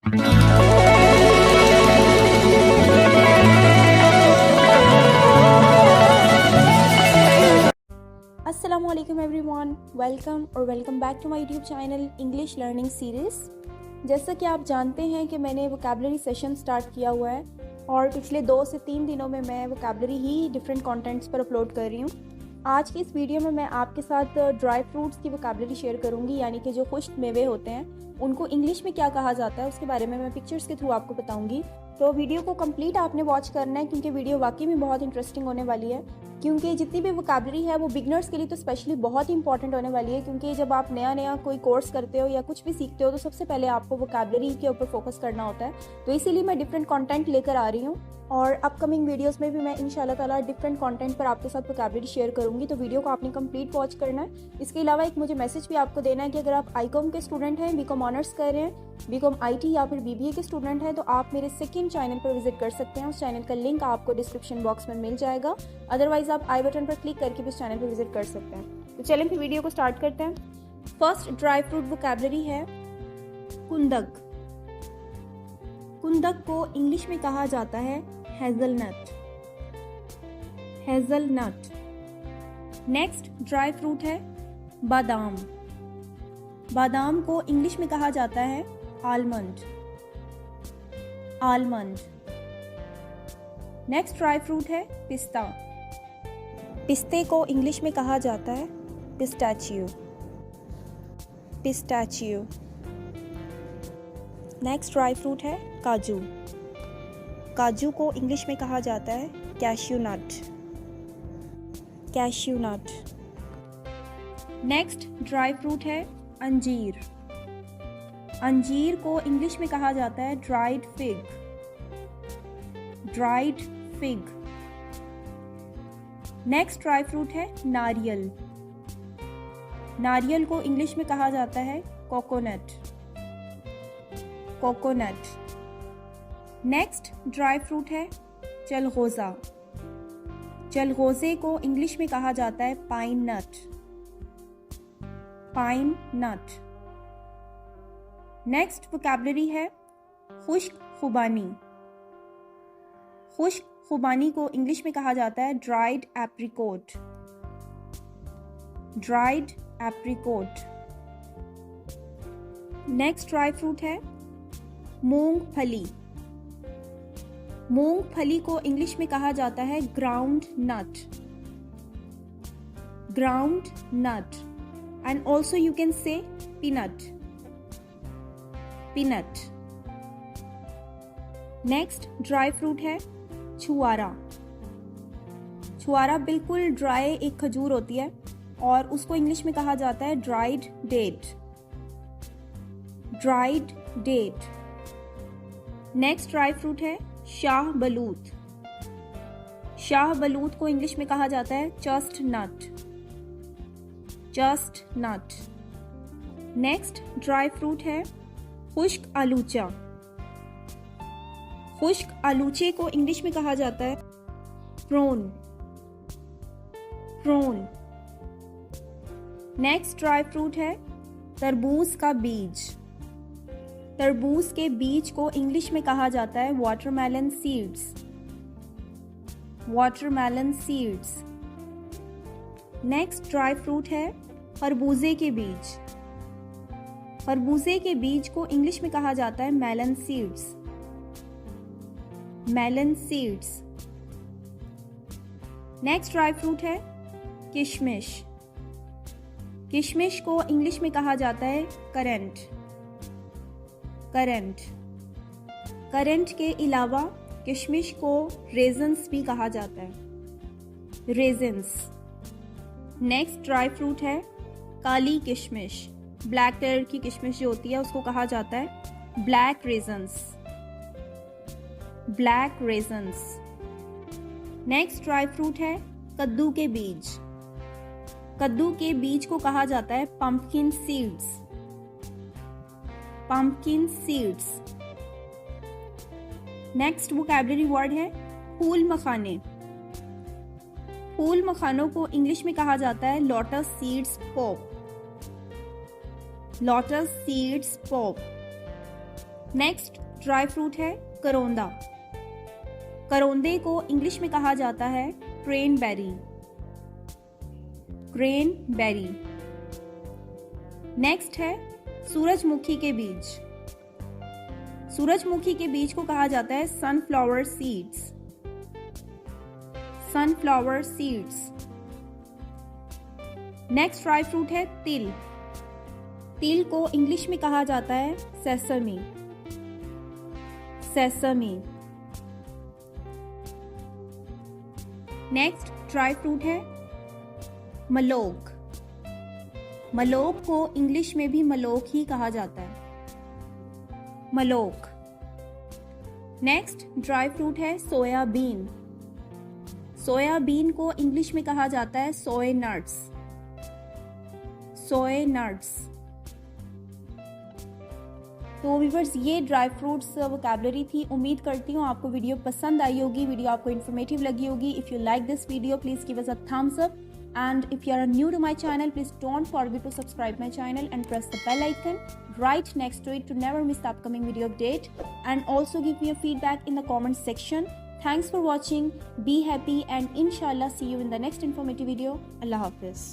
अस्सलामुअलैकुम everyone, welcome back to my YouTube channel English learning series. जैसा कि आप जानते हैं कि मैंने वोकैबुलरी सेशन स्टार्ट किया हुआ है और पिछले 2 से 3 दिनों में मैं वोकैबुलरी ही डिफरेंट कंटेंट्स पर अपलोड कर रही हूँ। आज की इस वीडियो में मैं आपके साथ ड्राई फ्रूट्स की वोकैबुलरी शेयर करूँगी, यानी कि जो खुश्क मेवे होते हैं उनको इंग्लिश में क्या कहा जाता है उसके बारे में मैं पिक्चर्स के थ्रू आपको बताऊँगी। तो वीडियो को कंप्लीट आपने वॉच करना है क्योंकि वीडियो वाकई में बहुत इंटरेस्टिंग होने वाली है, क्योंकि जितनी भी वोकैबुलरी है वो बिगनर्स के लिए तो स्पेशली बहुत ही इंपॉर्टेंट होने वाली है। क्योंकि जब आप नया कोई कोर्स करते हो या कुछ भी सीखते हो तो सबसे पहले आपको वोकैबुलरी के ऊपर फोकस करना होता है। तो इसीलिए मैं डिफरेंट कंटेंट लेकर आ रही हूँ और अपकमिंग वीडियोस में भी मैं इंशाल्लाह ताला डिफरेंट कंटेंट पर आपके साथ वोकैबुलरी शेयर करूँगी। तो वीडियो को आपने कंप्लीट वॉच करना है। इसके अलावा एक मुझे मैसेज भी आपको देना है कि अगर आप ICOM के स्टूडेंट हैं, BCom ऑनर्स कर रहे हैं, BCom IT या फिर BBA के स्टूडेंट हैं, तो आप मेरे सेकंड चैनल पर विजिट कर सकते हैं। उस चैनल का लिंक आपको डिस्क्रिप्शन बॉक्स में मिल जाएगा। अदरवाइज आप आई बटन पर क्लिक करके भी उस चैनल पर विजिट कर सकते हैं। तो चलें फिर वीडियो को स्टार्ट करते हैं। फर्स्ट ड्राई फ्रूट वोकैबुलरी है कुंदक। कुंदक को इंग्लिश में कहा जाता है hazelnut. Hazelnut. Next dry fruit है बादाम। बादाम को इंग्लिश में कहा जाता है almond. Almond. Next dry fruit है पिस्ता। पिस्ते को इंग्लिश में कहा जाता है pistachio. Pistachio. Next dry fruit है काजू। काजू को इंग्लिश में कहा जाता है cashew nut. Cashew nut. Next dry fruit है अंजीर। अंजीर को इंग्लिश में कहा जाता है dried fig. Dried fig. Next dry fruit है नारियल। नारियल को इंग्लिश में कहा जाता है coconut. Coconut. Next dry fruit है चलगोज़ा। चलगोज़े को इंग्लिश में कहा जाता है पाइन नट। पाइन नट। नेक्स्ट वोकैबुलरी है खुश्क खुबानी। खुश्क खुबानी को इंग्लिश में कहा जाता है dried apricot. Dried apricot. Next dry fruit है मूंगफली। मूंगफली को इंग्लिश में कहा जाता है ground nut. Ground nut. And also you can say peanut. Peanut. Next dry fruit है छुआरा। छुआरा बिल्कुल ड्राई एक खजूर होती है और उसको इंग्लिश में कहा जाता है dried date. Dried date. Next dry fruit है शाह बलूत। शाह बलूत को इंग्लिश में कहा जाता है चस्ट नट। चस्ट नट। नेक्स्ट ड्राई फ्रूट है खुश्क आलूचा। खुश्क आलूचे को इंग्लिश में कहा जाता है prune. Prune. Next dry fruit है तरबूज का बीज। तरबूज के बीज को इंग्लिश में कहा जाता है watermelon seeds. Watermelon seeds. Next dry fruit है खरबूजे के बीज। खरबूजे के बीज को इंग्लिश में कहा जाता है melon seeds. Melon seeds. Next dry fruit है किशमिश। किशमिश को इंग्लिश में कहा जाता है करंट। करंट। करंट के अलावा किशमिश को रेजन्स भी कहा जाता है। रेजन्स। नेक्स्ट ड्राई फ्रूट है काली किशमिश। ब्लैक कलर की किशमिश जो होती है उसको कहा जाता है black raisins. Black raisins. Next dry fruit है कद्दू के बीज। कद्दू के बीज को कहा जाता है pumpkin seeds. Pumpkin seeds. Next vocabulary word है फूल मखाने। फूल मखानों को इंग्लिश में कहा जाता है lotus seeds pop. Lotus seeds pop. Next dry fruit है करोंदा। करोंदे को इंग्लिश में कहा जाता है क्रेनबेरी। क्रेनबेरी। नेक्स्ट है सूरजमुखी के बीज। सूरजमुखी के बीज को कहा जाता है sunflower seeds. Sunflower seeds. Next dry fruit है तिल। तिल को इंग्लिश में कहा जाता है sesame. Sesame. Next dry fruit है मलोक। मलोक को इंग्लिश में भी मलोक ही कहा जाता है, मलोक। नेक्स्ट ड्राई फ्रूट है सोयाबीन। सोयाबीन को इंग्लिश में कहा जाता है सोय नट्स। सोय नट्स। तो व्यूअर्स, ये ड्राई फ्रूट्स वोकैबुलरी थी। उम्मीद करती हूँ आपको वीडियो पसंद आई होगी, वीडियो आपको इन्फॉर्मेटिव लगी होगी। If you like this video, please give us a thumbs up, and if you are new to my channel, please don't forget to subscribe my channel and press the bell icon right next to it to never miss the upcoming video update, and also give me a feedback in the comment section. Thanks for watching, be happy, and inshallah see you in the next informative video. Allah Hafiz.